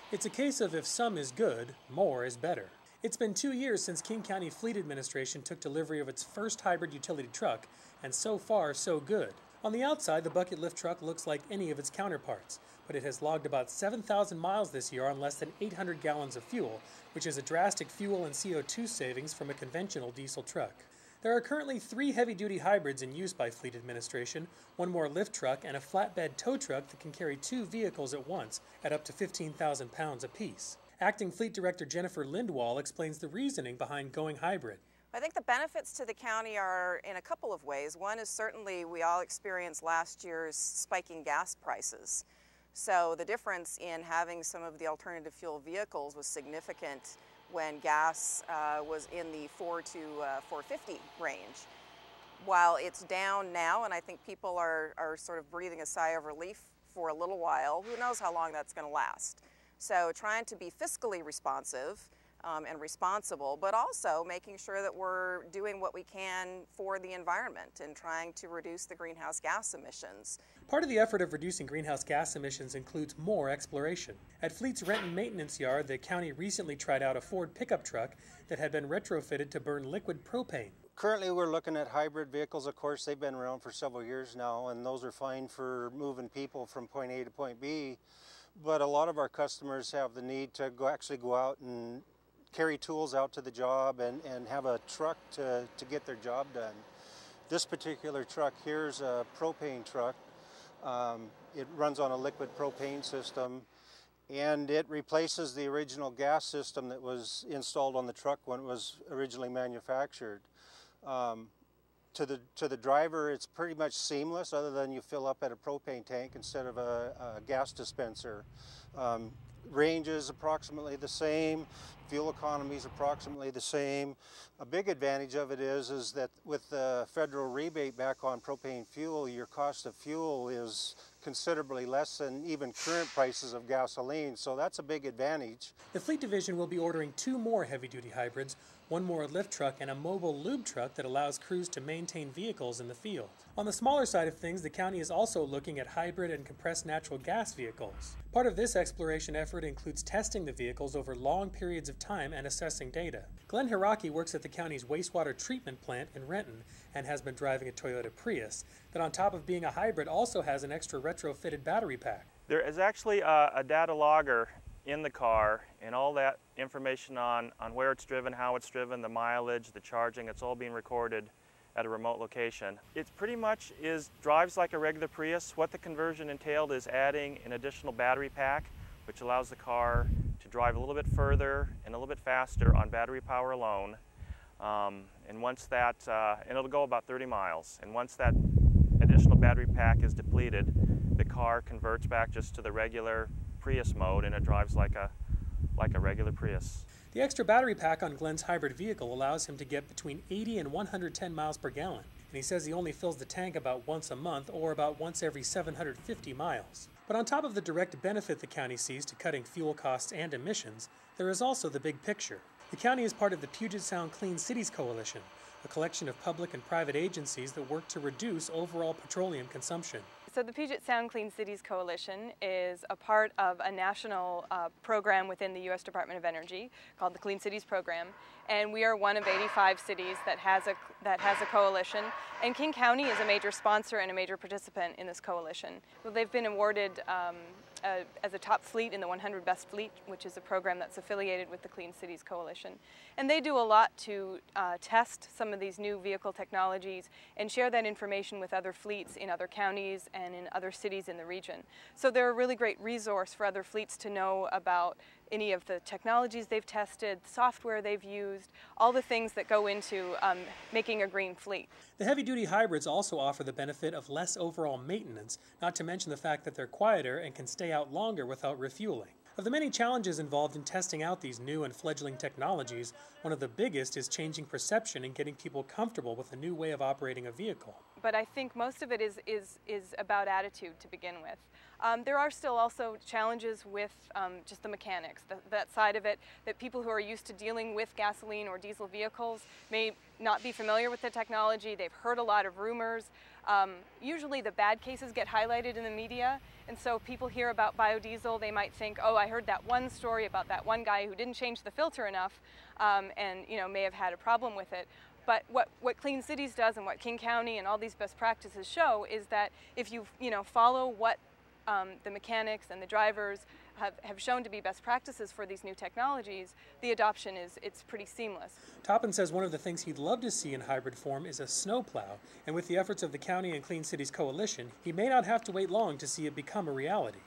It's a case of if some is good, more is better. It's been 2 years since King County Fleet Administration took delivery of its first hybrid utility truck, and so far, so good. On the outside, the bucket lift truck looks like any of its counterparts, but it has logged about 7,000 miles this year on less than 800 gallons of fuel, which is a drastic fuel and CO2 savings from a conventional diesel truck. There are currently 3 heavy-duty hybrids in use by Fleet Administration, 1 more lift truck, and a flatbed tow truck that can carry 2 vehicles at once at up to 15,000 pounds apiece. Acting Fleet Director Jennifer Lindwall explains the reasoning behind going hybrid. I think the benefits to the county are in a couple of ways. One is certainly we all experienced last year's spiking gas prices. So the difference in having some of the alternative fuel vehicles was significant when gas was in the $4 to $4.50 range. While it's down now, and I think people are sort of breathing a sigh of relief for a little while, who knows how long that's going to last. So trying to be fiscally responsive and responsible, but also making sure that we're doing what we can for the environment and trying to reduce the greenhouse gas emissions. Part of the effort of reducing greenhouse gas emissions includes more exploration. At Fleet's Renton Maintenance Yard, the county recently tried out a Ford pickup truck that had been retrofitted to burn liquid propane. Currently we're looking at hybrid vehicles. Of course, they've been around for several years now, and those are fine for moving people from point A to point B. But a lot of our customers have the need to actually go out and carry tools out to the job and have a truck to get their job done. This particular truck here is a propane truck. It runs on a liquid propane system, and it replaces the original gas system that was installed on the truck when it was originally manufactured. To the driver, it's pretty much seamless, other than you fill up at a propane tank instead of a gas dispenser. Range is approximately the same, fuel economy is approximately the same. A big advantage of it is that with the federal rebate back on propane fuel, your cost of fuel is considerably less than even current prices of gasoline, so that's a big advantage. The Fleet Division will be ordering 2 more heavy-duty hybrids, 1 more lift truck, and a mobile lube truck that allows crews to maintain vehicles in the field. On the smaller side of things, the county is also looking at hybrid and compressed natural gas vehicles. Part of this exploration effort includes testing the vehicles over long periods of time and assessing data. Glenn Hiraki works at the county's wastewater treatment plant in Renton and has been driving a Toyota Prius that, on top of being a hybrid, also has an extra retrofitted battery pack. There is actually a data logger in the car, and all that information on where it's driven, how it's driven, the mileage, the charging, it's all being recorded at a remote location. It pretty much drives like a regular Prius. What the conversion entailed is adding an additional battery pack, which allows the car to drive a little bit further and a little bit faster on battery power alone. And once that, and it'll go about 30 miles. And once that additional battery pack is depleted, the car converts back just to the regular Prius mode, and it drives like a regular Prius. The extra battery pack on Glenn's hybrid vehicle allows him to get between 80 and 110 miles per gallon, and he says he only fills the tank about once a month or about once every 750 miles. But on top of the direct benefit the county sees to cutting fuel costs and emissions, there is also the big picture. The county is part of the Puget Sound Clean Cities Coalition, a collection of public and private agencies that work to reduce overall petroleum consumption. So the Puget Sound Clean Cities Coalition is a part of a national program within the U.S. Department of Energy called the Clean Cities Program, and we are one of 85 cities that has a coalition, and King County is a major sponsor and a major participant in this coalition. Well, they've been awarded as a top fleet in the 100 Best Fleet, which is a program that's affiliated with the Clean Cities Coalition. And they do a lot to test some of these new vehicle technologies and share that information with other fleets in other counties and in other cities in the region. So they're a really great resource for other fleets to know about any of the technologies they've tested, software they've used, all the things that go into making a green fleet. The heavy-duty hybrids also offer the benefit of less overall maintenance, not to mention the fact that they're quieter and can stay out longer without refueling. Of the many challenges involved in testing out these new and fledgling technologies, one of the biggest is changing perception and getting people comfortable with a new way of operating a vehicle. But I think most of it is about attitude to begin with. There are still also challenges with just the mechanics, that side of it, that people who are used to dealing with gasoline or diesel vehicles may not be familiar with the technology. They've heard a lot of rumors. Usually the bad cases get highlighted in the media, and so people hear about biodiesel, they might think, oh, I heard that one story about that one guy who didn't change the filter enough and may have had a problem with it. But what Clean Cities does and what King County and all these best practices show is that if you follow what the mechanics and the drivers have shown to be best practices for these new technologies, the adoption it's pretty seamless. Toppin says one of the things he'd love to see in hybrid form is a snowplow, and with the efforts of the county and Clean Cities Coalition, he may not have to wait long to see it become a reality.